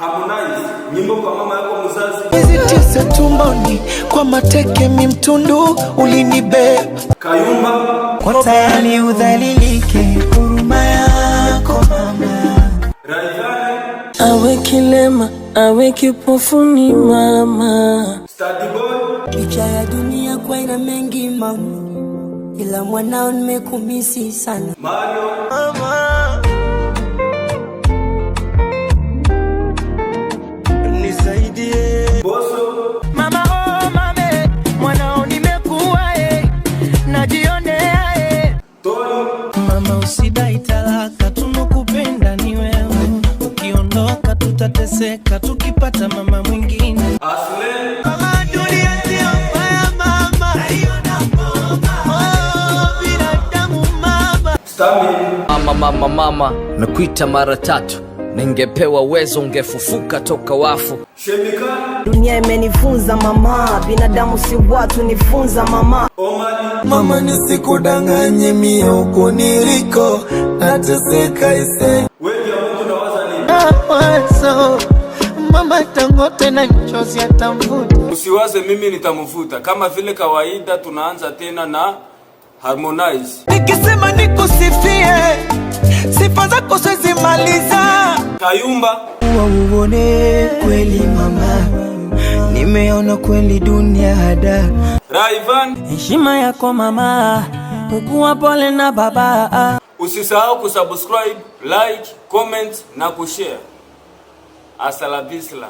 Harmonize, nyimbo kwa mama yako mzazi. Hizi tisa tumboni kwa mateke mimtundu ulinibeba. Kayumba, kwa tayari udhalilike huruma yako mama. Rayvanny, awe kilema, awe kipofuni mama. Study Boy, picha ya dunia kwa ina mengi mama, ila mwanao nimekumisi sana Mario, Mama nisaidie Boso, mama, oh mame, mwanao nimekuwa najionea Tony, mama, usidai talaka, tunakupenda ni wewe, ukiondoka tutateseka tukipata mama mwingine. Aslen, Mama, dunia sio mbaya mama, oh binadamu mama. Stami, Mama, nakuita mara tatu, ningepewa uwezo ungefufuka toka wafu. Shemika, dunia imenifunza mama, binadamu si watu, nifunza mama. Omani, Mama, nisikudanganye mie huko niliko nateseka ise. wewe ya Mungu nawaza nini? Wazo mama tangote na nchozi atamvuta. Usiwaze mimi nitamvuta. Kama vile kawaida tunaanza tena na Harmonize. Nikisema nikusifie sifa zako siwezi maliza. Kayumba, Uone kweli mama, nimeona kweli dunia hada. Rayvanny, Heshima yako mama, ukuwa pole na baba. usisahau kusubscribe, like, comment na kushare. Hasta la vista.